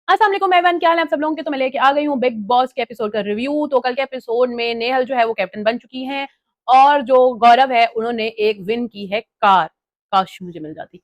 अस्सलाम वालेकुम एवरीवन, क्या हाल है आप सब लोगों के। तो मैं लेके आ गई हूँ बिग बॉस के एपिसोड का रिव्यू। तो कल के एपिसोड में नेहल जो है वो कैप्टन बन चुकी हैं और जो गौरव है उन्होंने एक विन की है कार। काश मुझे मिल जाती।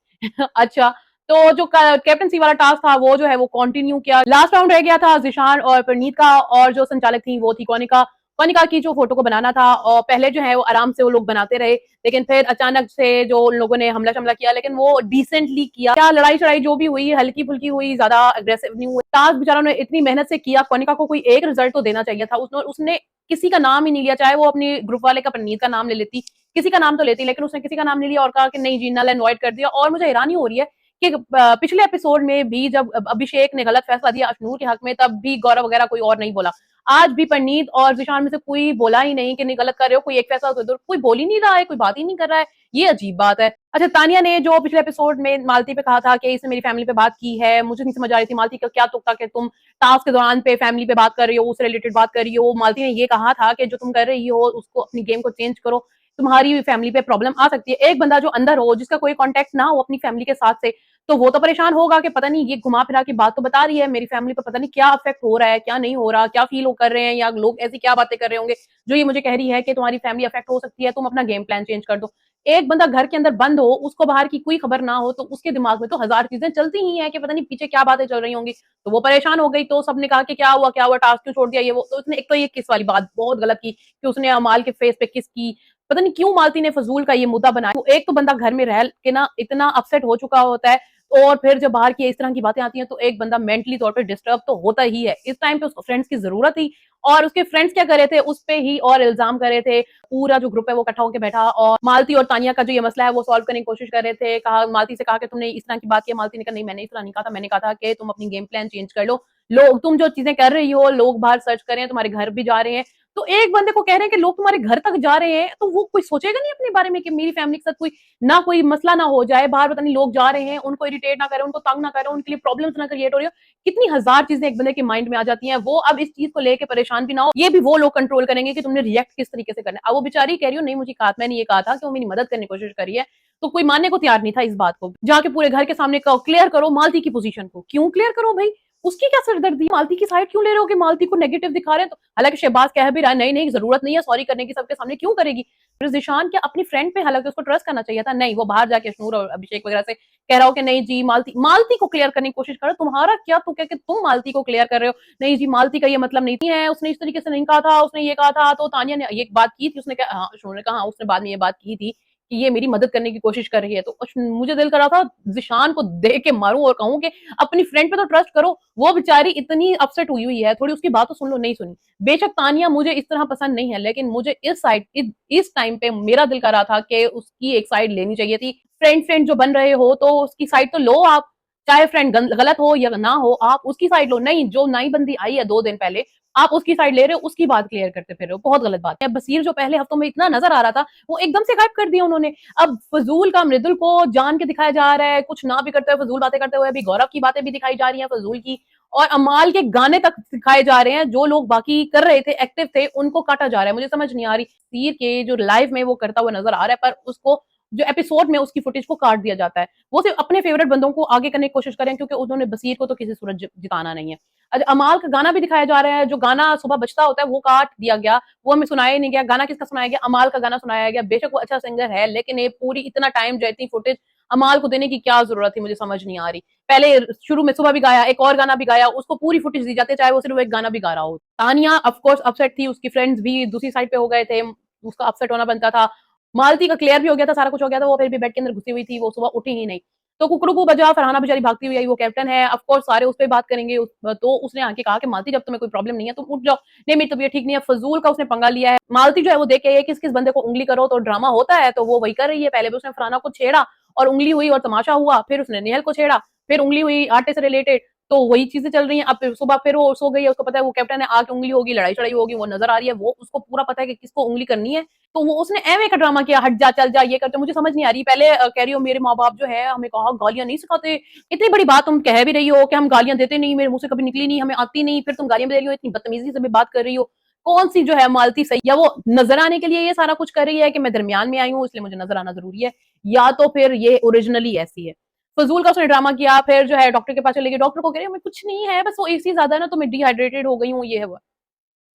अच्छा, तो जो कैप्टनसी वाला टास्क था वो जो है वो कंटिन्यू किया। लास्ट राउंड रह गया था जिशान और परनीत का, और जो संचालक थी वो थी कौनिका। कौनिका की जो फोटो को बनाना था, और पहले जो है वो आराम से वो लोग बनाते रहे, लेकिन फिर अचानक से जो उन लोगों ने हमला शमला किया, लेकिन वो डिसेंटली किया। क्या लड़ाई चढ़ाई जो भी हुई हल्की फुल्की हुई, ज्यादा अग्रेसिव नहीं हुई। टास्क बेचारों ने इतनी मेहनत से किया, कौनिका को कोई एक रिजल्ट तो देना चाहिए था। उसने किसी का नाम ही नहीं लिया, चाहे वो अपनी ग्रुप वाले का परनीत का नाम ले लेती, किसी का नाम तो लेती, लेकिन उसने किसी का नाम नहीं लिया और कहा कि नहीं जी, नल एंड कर दिया। और मुझे हैरानी हो रही है कि पिछले एपिसोड में भी जब अभिषेक ने गलत फैसला दिया अशनूर के हक में, तब भी गौरव वगैरह कोई और नहीं बोला। आज भी परनीत और जिशान में से कोई बोला ही नहीं कि नहीं गलत कर रहे हो, कोई एक फैसला तो दो, कोई बोल ही नहीं रहा है, कोई बात ही नहीं कर रहा है। ये अजीब बात है। अच्छा, तानिया ने जो पिछले एपिसोड में मालती पे कहा था कि इसने मेरी फैमिली पे बात की है, मुझे नहीं समझ आ रही थी मालती का क्या तुक था कि तुम टास्क के दौरान पे फैमिली पे बात कर रही हो, उससे रिलेटेड बात कर रही हो। मालती ने ये कहा था कि जो तुम कर रही हो उसको, अपनी गेम को चेंज करो, तुम्हारी फैमिली पे प्रॉब्लम आ सकती है। एक बंदा जो अंदर हो, जिसका कोई कॉन्टेक्ट ना हो अपनी फैमिली के साथ से, तो वो तो परेशान होगा कि पता नहीं ये घुमा फिरा की बात तो बता रही है, मेरी फैमिली पे पता नहीं क्या अफेक्ट हो रहा है, क्या नहीं हो रहा, क्या फील कर रहे हैं, या लोग ऐसी क्या बातें कर रहे होंगे जो ये मुझे कह रही है कि तुम्हारी फैमिली अफेक्ट हो सकती है, तुम अपना गेम प्लान चेंज कर दो। एक बंदा घर के अंदर बंद हो, उसको बाहर की कोई खबर ना हो, तो उसके दिमाग में तो हजार चीजें चलती ही हैं कि पता नहीं पीछे क्या बातें चल रही होंगी। तो वो परेशान हो गई, तो सबने कहा कि क्या हुआ, टास्क क्यों छोड़ दिया, ये वो। तो उसने एक तो ये किस वाली बात बहुत गलत की कि उसने अमाल के फेस पे किस की। पता नहीं क्यों मालती ने फजूल का ये मुद्दा बनाया। तो एक तो बंदा घर में रह के ना इतना अपसेट हो चुका होता है, और फिर जब बाहर की इस तरह की बातें आती हैं तो एक बंदा मेंटली तौर पे डिस्टर्ब तो होता ही है। इस टाइम पे उसको फ्रेंड्स की जरूरत थी, और उसके फ्रेंड्स क्या कर रहे थे, उस पे ही और इल्जाम कर रहे थे। पूरा जो ग्रुप है वो इकट्ठा होकर बैठा, और मालती और तानिया का जो ये मसला है वो सॉल्व करने की कोशिश कर रहे थे। कहा, मालती से कहा कि तुमने इस तरह की बात की। मालती ने कहा नहीं, मैंने इस तरह नहीं कहा था, मैंने कहा था कि तुम अपनी गेम प्लान चेंज कर लो। लोग, तुम जो चीजें कर रही हो, लोग बाहर सर्च कर रहे हैं, तुम्हारे घर भी जा रहे हैं, तो एक बंदे को कह रहे हैं कि लोग तुम्हारे घर तक जा रहे हैं, तो वो कोई सोचेगा नहीं अपने बारे में कि मेरी फैमिली के साथ कोई ना कोई मसला ना हो जाए, बाहर पता नहीं लोग जा रहे हैं, उनको इरिटेट ना करें, उनको तंग ना करें, उनके लिए प्रॉब्लम्स ना क्रिएट हो रही हो। कितनी हजार चीजें एक बंदे के माइंड में आ जाती हैं। वो अब इस चीज को लेके परेशान भी ना हो, ये भी वो लोग कंट्रोल करेंगे कि तुमने रिएक्ट किस तरीके से करना है। अब वो बेचारी कह रही हो नहीं मुझे कहा, मैंने ये कहा था कि वो मेरी मदद करने की कोशिश करी है, तो कोई मानने को तैयार नहीं था इस बात को। जाके पूरे घर के सामने क्लियर करो मालती की पोजीशन को। क्यों क्लियर करो भाई, उसकी क्या सरदर्दी, मालती की साइड क्यों ले रहे हो कि मालती को नेगेटिव दिखा रहे हैं। तो हालांकि शहबाज कह भी रहा है नहीं नहीं जरूरत नहीं है सॉरी करने की, सबके सामने क्यों करेगी। फिर जिशान क्या अपनी फ्रेंड पे, हालांकि उसको ट्रस्ट करना चाहिए था, नहीं वो बाहर जाके अशनूर और अभिषेक वगैरह से कह रहा हो कि नहीं जी मालती, मालती को क्लियर करने की कोशिश करो। तुम्हारा क्या तो क्या कि तुम मालती को क्लियर कर रहे हो, नहीं जी मालती का ये मतलब नहीं है, उसने इस तरीके से नहीं कहा था, उसने ये कहा था। तो तानिया ने ये बात की थी, उसने कहा, हाँ अशनूर ने कहा हाँ, उसने बाद में ये बात की थी कि ये मेरी मदद करने की कोशिश कर रही है। तो मुझे दिल कर रहा था जिशान को देख के मारूं और कहूं कि अपनी फ्रेंड पे तो ट्रस्ट करो, वो बेचारी इतनी अपसेट हुई हुई है, थोड़ी उसकी बात तो सुन लो। नहीं सुनी। बेशक तानिया मुझे इस तरह पसंद नहीं है, लेकिन मुझे इस साइड इस टाइम पे मेरा दिल कर रहा था कि उसकी एक साइड लेनी चाहिए थी। फ्रेंड फ्रेंड जो बन रहे हो तो उसकी साइड तो लो आप, चाहे फ्रेंड गलत हो या ना हो, आप उसकी साइड लो। नहीं, जो नई बंदी आई है 2 दिन पहले, आप उसकी साइड ले रहे हो, उसकी बात क्लियर करते फिर रहे हो, बहुत गलत बात है। बसीर जो पहले हफ्तों में इतना नजर आ रहा था, वो एकदम से गायब कर दिया उन्होंने। अब फजूल का मृदुल को जान के दिखाया जा रहा है, कुछ ना भी करते हुए फजूल बातें करते हुए, अभी गौरव की बातें भी दिखाई जा रही हैं फजूल की, और अमाल के गाने तक दिखाए जा रहे हैं। जो लोग बाकी कर रहे थे, एक्टिव थे, उनको काटा जा रहा है। मुझे समझ नहीं आ रही, तीर के जो लाइव में वो करता हुआ नजर आ रहा है, पर उसको जो एपिसोड में उसकी फुटेज को काट दिया जाता है। वो सिर्फ अपने फेवरेट बंदों को आगे करने की कोशिश करें, क्योंकि उन्होंने बसीर को तो किसी सूरत जिताना नहीं है। अच्छा, अमाल का गाना भी दिखाया जा रहा है, जो गाना सुबह बजता होता है वो काट दिया गया, वो हमें सुनाया नहीं गया। गाना किसका सुनाया गया, अमाल का गाना सुनाया गया। बेशक वो अच्छा सिंगर है, लेकिन ये पूरी इतना टाइम जो इतनी फुटेज अमाल को देने की क्या जरूरत थी, मुझे समझ नहीं आ रही। पहले शुरू में सुबह भी गाया, एक और गाना भी गाया, उसको पूरी फुटेज दी जाती है, चाहे वो सिर्फ एक गाना भी गा रहा हो। तानिया ऑफकोर्स अपसेट थी, उसकी फ्रेंड्स भी दूसरी साइड पे हो गए थे, उसका अपसेट होना बनता था। मालती का क्लियर भी हो गया था, सारा कुछ हो गया था, वो फिर भी बेड के अंदर घुसी हुई थी, वो सुबह उठी ही नहीं। तो कुकड़ू बजा, फरहाना बेचारी भागती हुई आई, वो कैप्टन है, ऑफ कोर्स सारे उस पे बात करेंगे। तो उसने आके कहा कि मालती जब तुम्हें कोई प्रॉब्लम नहीं है तुम उठ जाओ, नहीं मेरी तबीयत ठीक नहीं है, फजूल का उसने पंगा लिया है। मालती जो है वो देख के किस किस बंदे को उंगली करो तो ड्रामा होता है, तो वो वही कर रही है। पहले भी उसने फरहाना को छेड़ा और उंगली हुई और तमाशा हुआ, फिर उसने नेहल को छेड़ा, फिर उंगली हुई आटे से रिलेटेड, तो वही चीजें चल रही हैं। अब सुबह फिर वो सो गई है, उसको पता है वो कैप्टन है, आके उंगली होगी, लड़ाई चढ़ाई होगी, वो नजर आ रही है, वो उसको पूरा पता है कि किसको उंगली करनी है। तो वो उसने एवे का ड्रामा किया, हट जा चल जा ये करते, मुझे समझ नहीं आ रही। पहले कह रही हो मेरे माँ बाप जो है हमें कहा गालियां नहीं सिखाते, इतनी बड़ी बात तुम कह भी रही हो कि हम गालियां देते नहीं, मेरे मुंह से कभी निकली नहीं, हमें आती नहीं, फिर तुम गालियां भी दे रही हो, इतनी बदतमीजी से भी बात कर रही हो। कौन सी जो है मालती सही, या वो नजर आने के लिए ये सारा कुछ कर रही है कि मैं दरमियान में आई हूँ इसलिए मुझे नजर आना जरूरी है, या तो फिर ये ओरिजिनली ऐसी है। फजूल का उसने ड्रामा किया। फिर जो है डॉक्टर के पास चले गई, डॉक्टर को कह रही है कुछ नहीं है, बस वो एसी ज्यादा है ना, तो मैं डिहाइड्रेटेड हो गई हूँ, ये है वो,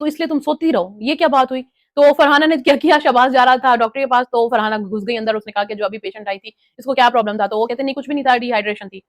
तो इसलिए तुम सोती रहो। ये क्या बात हुई? तो फरहाना ने क्या किया, शहबाज जा रहा था डॉक्टर के पास, तो फरहाना घुस गई अंदर। उसने कहा कि जो अभी पेशेंट आई थी इसको क्या प्रॉब्लम था, तो वो कहते नहीं कुछ भी नहीं था, डिहाइड्रेशन थी।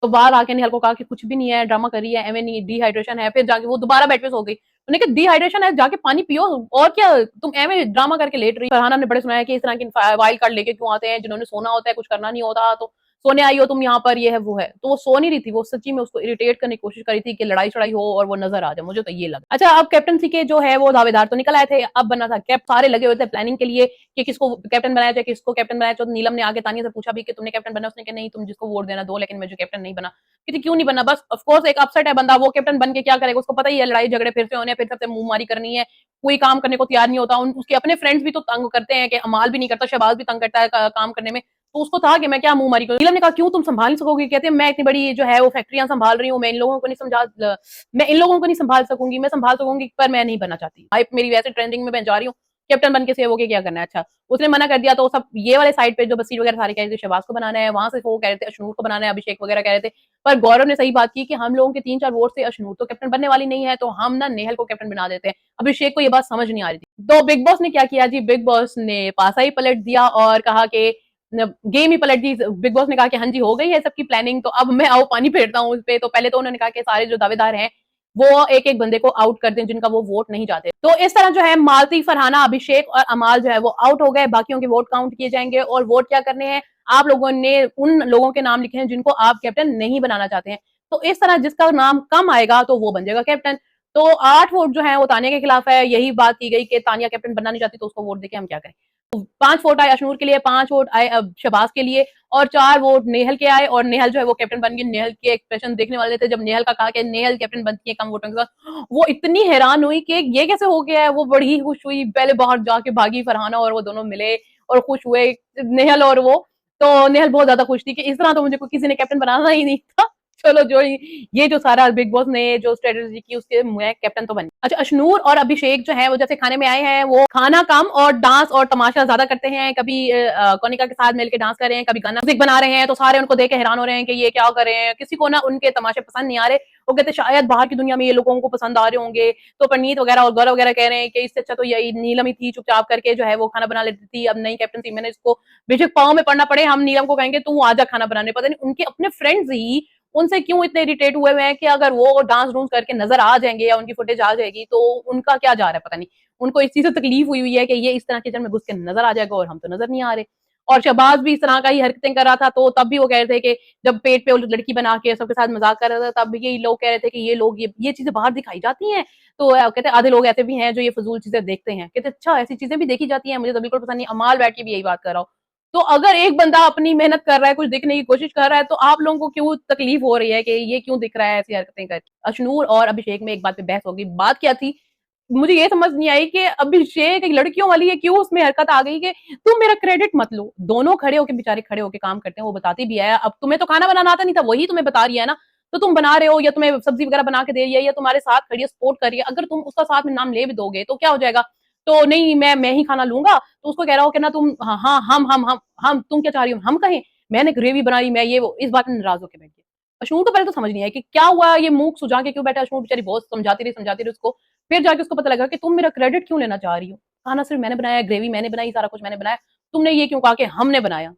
तो बाहर आके निहाल को कहा कि कुछ भी नहीं है, ड्रामा कर रही है, एवं नहीं डिहाइड्रेशन है। फिर जाके वो दोबारा बेड पे सो गई। उन्होंने कहा डिहाइड्रेशन है, जाके पानी पियो, और क्या तुम एवं ड्रामा करके लेट रही। फरहाना ने बड़े सुनाया कि इस तरह की वाइल्ड कार्ड लेके क्यों आते हैं, जिन्होंने सोना होता है, कुछ करना नहीं होता, तो सोने आई हो तुम यहाँ पर, ये है वो है। तो वो सो नहीं रही थी, वो सच्ची में उसको इरिटेट करने की कोशिश करी थी कि लड़ाई चढ़ाई हो और वो नजर आ जाए, मुझे तो ये लगा। अच्छा, अब कैप्टनसी के जो है वो दावेदार तो निकल आए थे, अब बनना था कैप। सारे लगे हुए थे प्लानिंग के लिए कि किसको कैप्टन बनाया जाए, किसको कैप्टन बनाया जाए। तो नीलम ने आगे तानिया से पूछा भी कि तुमने कैप्टन बना, उसने कहा नहीं तुम जिसको वोट देना दो, लेकिन मैं जो कैप्टन नहीं बना। कि क्यों नहीं बना? बस ऑफ कोर्स एक अपसेट है बंदा, वो कैप्टन बन के क्या करेगा, उसको पता ही है लड़ाई झगड़े फिर से होने, फिर सबसे मुंह मारी करनी है, कोई काम करने को तैयार नहीं होता। उसके अपने फ्रेंड्स भी तो तंग करते हैं, कि अमाल भी नहीं करता, शहबाज भी तंग करता है काम करने में। तो उसको था कि मैं क्या मुंह मारी करूं। नीलम ने कहा क्यों तुम संभाल नहीं सकोगी? कहते हैं मैं इतनी बड़ी जो है वो फैक्ट्रियां संभाल रही हूँ, मैं इन लोगों को नहीं मैं इन लोगों को नहीं संभाल सकूंगी, मैं संभाल सकूंगी पर मैं नहीं बनना चाहती, हाइप मेरी वैसे ट्रेंडिंग में मैं जा रही हूँ, कैप्टन बन के सेव होके क्या करना है। अच्छा, उसने मना कर दिया। तो सब ये वाले साइड पे जो बसीर वगैरह सारे कह रहे थे शहबाज को बनाना है, वहां से वो कह रहे थे अशनूर को बनाना है, अभिषेक वगैरह कह रहे थे। पर गौरव ने सही बात की कि हम लोगों के 3-4 वोट से अशनूर तो कैप्टन बनने वाली नहीं है, तो हम ना नेहल को कैप्टन बना देते हैं। अभिषेक को ये बात समझ नहीं आ रही थी। तो बिग बॉस ने क्या किया जी, बिग बॉस ने पासा ही पलट दिया और कहा कि गेम ही पलट दी। बिग बॉस ने कहा कि हाँ जी हो गई है सबकी प्लानिंग, तो अब मैं आओ पानी फेरता हूँ उस पे। तो पहले तो उन्होंने कहा कि सारे जो दावेदार हैं वो एक एक बंदे को आउट कर दें जिनका वो वोट नहीं जाते। तो इस तरह जो है मालती, फरहाना, अभिषेक और अमाल जो है वो आउट हो गए। बाकियों के वोट काउंट किए जाएंगे और वोट क्या करने हैं, आप लोगों ने उन लोगों के नाम लिखे हैं जिनको आप कैप्टन नहीं बनाना चाहते हैं। तो इस तरह जिसका नाम कम आएगा तो वो बन जाएगा कैप्टन। तो 8 वोट जो है वो तानिया के खिलाफ है। यही बात की गई कि तानिया कैप्टन बनना नहीं चाहती, तो उसको वोट देके हम क्या करें। 5 वोट आए अशनूर के लिए, 5 वोट आए शहबाज के लिए और 4 वोट नेहल के आए। और नेहल जो है वो कैप्टन बन गई। नेहल के एक्सप्रेशन देखने वाले थे जब नेहल का कहा कि नेहल कैप्टन बनती है कम वोटों के साथ, वो इतनी हैरान हुई कि ये कैसे हो गया है। वो बड़ी ही खुश हुई, पहले बाहर जाके भागी, फरहाना और वो दोनों मिले और खुश हुए, नेहल और वो। तो नेहल बहुत ज्यादा खुश थी कि इस तरह तो मुझे किसी ने कैप्टन बनाना ही नहीं था। चलो जो ये जो सारा बिग बॉस ने जो स्ट्रेटेजी की उसके मैं कैप्टन तो बनी। अच्छा, अशनूर और अभिषेक जो है वो जैसे खाने में आए हैं, वो खाना कम और डांस और तमाशा ज्यादा करते हैं। कभी कोनिका के साथ मिलकर डांस कर रहे हैं, कभी गाना म्यूजिक बना रहे हैं, तो सारे उनको देख के हैरान हो रहे हैं कि ये क्या कर रहे हैं। किसी को ना उनके तमाशे पसंद नहीं आ रहे। वो कहते शायद बाहर की दुनिया में ये लोगों को पसंद आ रहे होंगे। तो परनीत वगैरह और गौरव वगैरह कह रहे हैं कि इससे अच्छा तो यही नीलम ही थी, चुपचाप करके जो है वो खाना बना लेती थी। अब नई कैप्टन थी, मैंने इसको बेशक पाँव में पड़ना पड़े, हम नीलम को कहेंगे तू आजा खाना बनाने। पता नहीं उनके अपने फ्रेंड्स ही उनसे क्यों इतने इरिटेट हुए हुए हैं कि अगर वो डांस डूंस करके नजर आ जाएंगे या उनकी फुटेज आ जाएगी तो उनका क्या जा रहा है पता नहीं। उनको इस चीज से तकलीफ हुई हुई है कि ये इस तरह किचन में घुस के नजर आ जाएगा और हम तो नजर नहीं आ रहे। और शहबाज भी इस तरह का ही हरकतें कर रहा था, तो तब भी वो कह रहे थे कि जब पेट पे वो लड़की बना के सबके साथ मजाक कर रहा था, तब ये लोग कह रहे थे कि ये लोग ये चीजें बाहर दिखाई जाती हैं। तो कहते आधे लोग ऐसे भी हैं जो ये फजूल चीजें देखते हैं। कहते अच्छा ऐसी चीजें भी देखी जाती हैं, मुझे तो बिल्कुल पसंद नहीं। अमाल बैठ के भी यही बात कर रहा हूँ। तो अगर एक बंदा अपनी मेहनत कर रहा है, कुछ दिखने की कोशिश कर रहा है, तो आप लोगों को क्यों तकलीफ हो रही है कि ये क्यों दिख रहा है ऐसी हरकतें करके। अशनूर और अभिषेक में एक बात पे बहस होगी। बात क्या थी मुझे ये समझ नहीं आई कि अभिषेक एक लड़कियों वाली है, क्यों उसमें हरकत आ गई कि तुम मेरा क्रेडिट मत लो। दोनों खड़े होके बेचारे खड़े होके काम करते हैं, वो बताती भी है। अब तुम्हें तो खाना बनाना आता नहीं था, वही तुम्हें बता रही है ना, तो तुम बना रहे हो या तुम्हें सब्जी वगैरह बना के दे रही है या तुम्हारे साथ खड़ी है सपोर्ट कर रही है। अगर तुम उसका साथ में नाम ले भी दोगे तो क्या हो जाएगा। तो नहीं मैं ही खाना लूंगा, तो उसको कह रहा हो कि ना तुम हाँ हाँ हम तुम क्या चाह रही हो हम कहें, मैंने ग्रेवी बनाई, मैं ये वो, इस बात में नाराज होकर बैठ गया। अशनूर को पहले तो समझ नहीं आया कि क्या हुआ, ये मुंह सुझा के क्यों बैठा। अशनूर बेचारी बहुत समझाती रही उसको। फिर जाके उसको पता लगा कि तुम मेरा क्रेडिट क्यों लेना चाह रही हो, खाना सिर्फ मैंने बनाया, ग्रेवी मैंने बनाई, सारा कुछ मैंने बनाया, तुमने ये क्यों कहा कि हमने बनाया।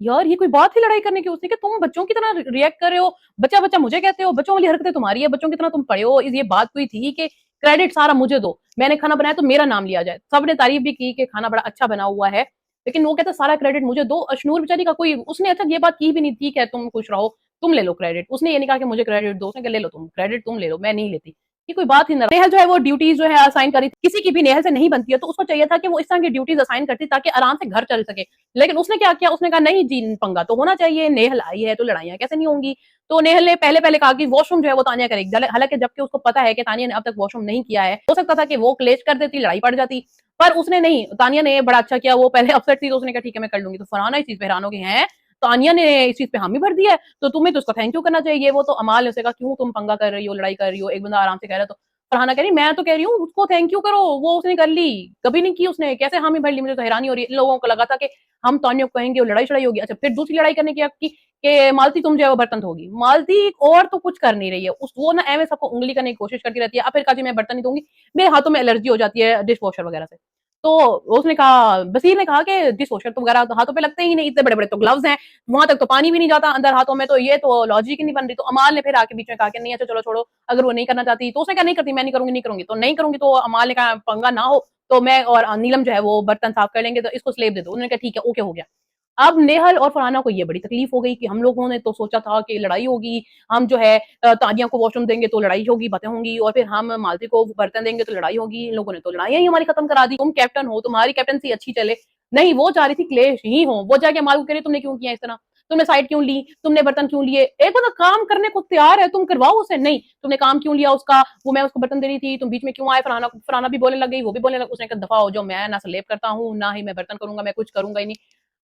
यार ये कोई बात थी लड़ाई करने की। उसने कि तुम बच्चों की तरह रिएक्ट कर रहे हो, बच्चा बच्चा मुझे कहते हो, बच्चों वाली हरकतें तुम्हारी है, बच्चों की तरह तुम पढ़े हो। ये बात हुई थी कि क्रेडिट सारा मुझे दो, मैंने खाना बनाया तो मेरा नाम लिया जाए। सबने तारीफ भी की कि खाना बड़ा अच्छा बना हुआ है, लेकिन वो कहता सारा क्रेडिट मुझे दो। अशनूर बेचारी का कोई उसने अच्छा ये बात की भी नहीं थी कि तुम खुश रहो, तुम ले लो क्रेडिट। उसने ये नहीं कहा कि मुझे क्रेडिट दो, उसने कहा ले लो तुम क्रेडिट, तुम ले लो, मैं नहीं लेती। ये कोई बात ही ना। नेहल जो है वो ड्यूटीज जो है असाइन करी थी, किसी की भी नेहल से नहीं बनती है, तो उसको चाहिए था कि वो इस तरह की ड्यूटीज असाइन करती ताकि आराम से घर चल सके। लेकिन उसने क्या किया, उसने कहा नहीं जी पंगा तो होना चाहिए, नेहल आई है तो लड़ाइयां कैसे नहीं होंगी। तो नेहल ने पहले पहले कहा कि वॉशरूम जो है वो तानिया करेगी, हालांकि जबकि उसको पता है कि तानिया ने अब तक वॉशरूम नहीं किया है। हो सकता था कि वो क्लेश कर देती, लड़ाई पड़ जाती, पर उसने नहीं। तानिया ने बड़ा अच्छा किया, वो पहले अपसेट थी तो उसने कहा ठीक है मैं कर लूंगी। तो फरहाना इस चीज पे हैरान हो गई है, तानिया ने इस चीज पे हामी भर दिया है, तो तुम्हें तो उसका थैंक यू करना चाहिए। वो तो अमाल ने उसे कहा क्यों तुम पंगा कर रही हो, लड़ाई कर रही हो, एक बंदा आराम से कह रहा है। तो फरहाना कह रही मैं तो कह रही हूँ उसको थैंक यू करो, वो उसने कर ली, कभी नहीं की उसने, कैसे हामी भर ली। मुझे तो हैरानी हो रही है। इन लोगों को लगा था कि हम तानिया को कहेंगे और लड़ाई होगी। अच्छा फिर दूसरी लड़ाई करने की कि मालती तुम जो है वो बर्तन धोगी। मालती और तो कुछ कर नहीं रही है, उस वो ना एवं सबको उंगली करने की कोशिश करती रहती है, अब फिर कहा जी मैं बर्तन नहीं धोऊंगी, मेरे हाथों में एलर्जी हो जाती है डिश वॉशर वगैरह से। तो उसने कहा, बसीर ने कहा कि डिश वॉशर तो वगैरह हाथों पे लगते ही नहीं, इतने बड़े बड़े तो ग्लव्स हैं, वहां तक तो पानी भी नहीं जाता अंदर हाथों में, तो ये तो लॉजिक ही नहीं बन रही। तो अमाल ने फिर आके बीच में कहा कि नहीं अच्छा चलो छोड़ो, अगर वो नहीं करना चाहती तो उसने कहा नहीं करती, मैं नहीं करूंगी, नहीं करूंगी तो नहीं करूंगी। तो अमाल ने कहा पंगा ना हो तो मैं और नीलम जो है वो बर्तन साफ कर लेंगे, तो इसको स्लेब दे दो। उन्होंने कहा ठीक है, ओके हो गया। अब नेहल और फरहाना को ये बड़ी तकलीफ हो गई कि हम लोगों ने तो सोचा था कि लड़ाई होगी, हम जो है तानिया को वॉशरूम देंगे तो लड़ाई होगी, बातें होंगी, और फिर हम मालती को बर्तन देंगे तो लड़ाई होगी। इन लोगों ने तो लड़ाइयां ही हमारी खत्म करा दी। तुम कैप्टन हो, तुम्हारी कैप्टनसी अच्छी चले। नहीं, वो चाह रही थी क्लेश ही हो। वो जाके माल को कह रही तुमने क्यों किया इस तरह, तुमने साइड क्यों ली, तुमने बर्तन क्यों लिए, एक बंदा काम करने को तैयार है तुम करवाओ उसे। नहीं, तुमने काम क्यों लिया उसका, वो मैं उसको बर्तन दे रही थी, तुम बीच में क्यों आए। फरहाना फरहाना भी बोलने लग गई, वो भी बोलने लग, उसने कहा दफा हो जाओ, मैं ना स्लेप करता हूँ ना ही मैं बर्तन करूंगा, मैं कुछ करूंगा ही नहीं,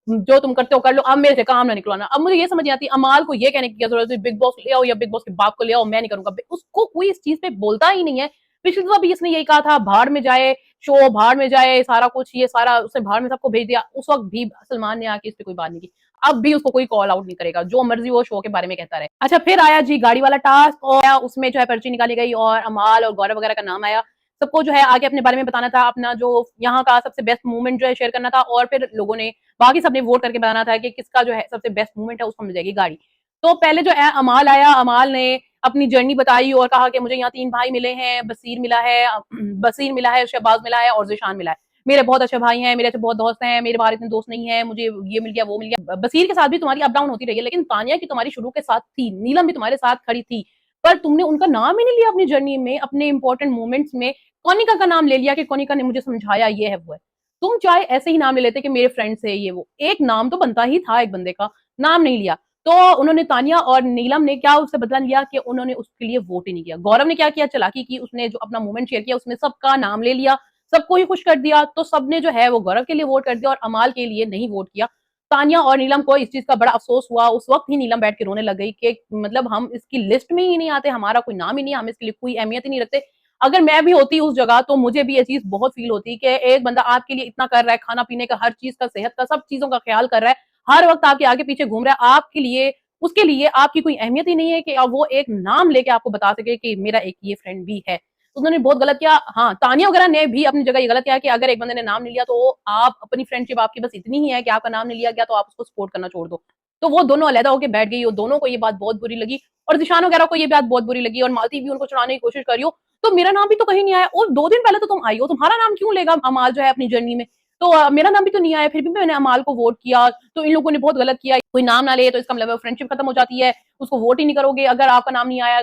जो तुम करते हो कर लो, अब मेरे से काम ना निकलवाना। अब मुझे ये समझ नहीं आती अमाल को ये कहने की क्या जरूरत है, बिग बॉस ले आओ या बिग बॉस के बाप को ले आओ, मैं नहीं करूंगा। उसको कोई इस चीज पे बोलता ही नहीं है। पिछली दफा भी इसने यही कहा था, भाड़ में जाए शो, भाड़ में जाए सारा कुछ, ये सारा उसने भाड़ में सबको भेज दिया। उस वक्त भी सलमान ने आके इस पे कोई बात नहीं की। अब भी उसको कोई कॉल आउट नहीं करेगा, जो मर्जी वो शो के बारे में कहता रहे। अच्छा, फिर आया जी गाड़ी वाला टास्क, और उसमें जो है पर्ची निकाली गई और अमाल और गौरव वगैरह का नाम आया। सबको जो है आगे अपने बारे में बताना था, अपना जो यहाँ का सबसे बेस्ट मूवमेंट जो है शेयर करना था, और फिर लोगों ने बाकी सबने वोट करके बताना था कि किसका जो है सबसे बेस्ट मूवमेंट है, उसको मिल जाएगी गाड़ी। तो पहले जो है अमाल आया, अमाल ने अपनी जर्नी बताई और कहा कि मुझे यहाँ 3 भाई मिले हैं, बसीर मिला है, शहबाज मिला है और ज़ीशान मिला है। मेरे बहुत अच्छे भाई हैं, मेरे अच्छे बहुत दोस्त हैं, मेरे बाहर इतने दोस्त नहीं है, मुझे ये मिल गया, वो मिल गया। बसीर के साथ भी तुम्हारी अप डाउन होती रही है, लेकिन तानिया की तुम्हारी शुरू के साथ थी, नीलम भी तुम्हारे साथ खड़ी थी, पर तुमने उनका नाम ही नहीं लिया अपनी जर्नी में, अपने इंपॉर्टेंट मोमेंट्स में। कोनिका का नाम ले लिया कि कोनिका ने मुझे समझाया, ये है वो है। तुम चाहे ऐसे ही नाम ले लेते कि मेरे फ्रेंड से ये वो, एक नाम तो बनता ही था एक बंदे का, नाम नहीं लिया। तो उन्होंने तानिया और नीलम ने क्या उससे बदला लिया कि उन्होंने उसके लिए वोट ही नहीं किया। गौरव ने क्या किया, चालाकी की, उसने जो अपना मूवमेंट शेयर किया उसमें सबका नाम ले लिया, सबको ही खुश कर दिया, तो सबने जो है वो गौरव के लिए वोट कर दिया और अमाल के लिए नहीं वोट किया। तानिया और नीलम को इस चीज का बड़ा अफसोस हुआ। उस वक्त ही नीलम बैठ के रोने लग गई कि मतलब हम इसकी लिस्ट में ही नहीं आते, हमारा कोई नाम ही नहीं, हम इसके लिए कोई अहमियत ही नहीं रखते। अगर मैं भी होती उस जगह तो मुझे भी ये चीज बहुत फील होती कि एक बंदा आपके लिए इतना कर रहा है, खाना पीने का, हर चीज का, सेहत का, सब चीजों का ख्याल कर रहा है, हर वक्त आपके आगे पीछे घूम रहा है, आपके लिए उसके लिए आपकी कोई अहमियत ही नहीं है कि वो एक नाम लेके आपको बता सके कि मेरा एक ये फ्रेंड भी है। तो उन्होंने बहुत गलत किया। हाँ, तानिया वगैरह ने भी अपनी जगह ये गलत किया कि अगर एक बंदे ने नाम नहीं लिया तो आप अपनी फ्रेंडशिप आपकी बस इतनी ही है कि आपका नाम नहीं लिया गया तो आप उसको सपोर्ट करना छोड़ दो। तो वो दोनों अलहदा होकर बैठ गई और दोनों को ये बात बहुत बुरी लगी, और जिशान वगैरह को ये बात बहुत बुरी लगी, और मालती भी उनको चढ़ाने की कोशिश कर रही हो, तो मेरा नाम भी तो कहीं नहीं आया, और 2 दिन पहले तो तुम आई हो, तुम्हारा नाम क्यों लेगा अमाल जो है अपनी जर्नी में। तो मेरा नाम भी तो नहीं आया, फिर भी मैंने अमाल को वोट किया, तो इन लोगों ने बहुत गलत किया। कोई नाम ना ले तो इसका मतलब फ्रेंडशिप खत्म हो जाती है, उसको वोट ही नहीं करोगे अगर आपका नाम नहीं आया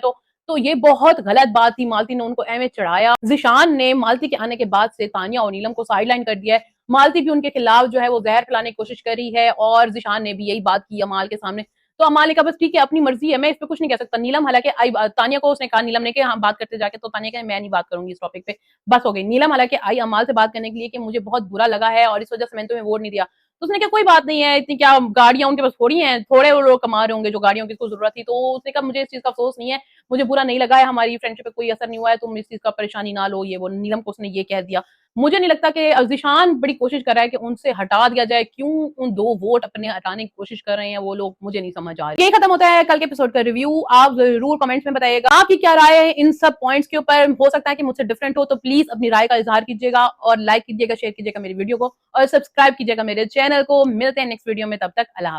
तो ये बहुत गलत बात थी। मालती ने उनको एवं चढ़ाया। जिशान ने मालती के आने के बाद से तानिया और नीलम को साइडलाइन कर दिया है। मालती भी उनके खिलाफ जो है वो जहर फैलाने की कोशिश कर रही है, और जिशान ने भी यही बात की अमाल के सामने। तो अमाल ने कहा बस ठीक है, अपनी मर्जी है, मैं इस पे कुछ नहीं कह सकता। नीलम हालांकि आई, तानिया को उसने कहा, नीलम ने कि हाँ बात करते जाके, तो तानिया कहे मैं नहीं बात करूंगी इस टॉपिक पे, बस हो गई। नीलम हालांकि आई अमाल से बात करने के लिए कि मुझे बहुत बुरा लगा है और इस वजह से मैंने तुम्हें वोट नहीं दिया। तो उसने कहा कोई बात नहीं है, इतनी क्या गाड़ियां उनके पास थोड़ी हैं, थोड़े वो लोग कमा रहे होंगे जो गाड़ियों की इसको जरूरत थी। तो उसने कहा मुझे इस चीज का अफसोस नहीं है, मुझे बुरा नहीं लगा है, हमारी फ्रेंडशिप पे कोई असर नहीं हुआ है, तुम इस चीज का परेशानी ना लो, ये वो। नीलम को उसने ये कह दिया। मुझे नहीं लगता कि जिशान बड़ी कोशिश कर रहा है कि उनसे हटा दिया जाए, क्यों उन 2 वोट अपने हटाने की कोशिश कर रहे हैं वो लोग, मुझे नहीं समझ आ रही। ये खत्म होता है कल के एपिसोड का रिव्यू। आप जरूर कमेंट्स में बताइएगा आपकी क्या राय है इन सब पॉइंट्स के ऊपर। हो सकता है कि मुझसे डिफरेंट हो, तो प्लीज अपनी राय का इजहार कीजिएगा और लाइक कीजिएगा, शेयर कीजिएगा मेरी वीडियो को, और सब्सक्राइब कीजिएगा मेरे चैनल को। मिलते हैं नेक्स्ट वीडियो में, तब तक अल्लाह हाफ़िज़।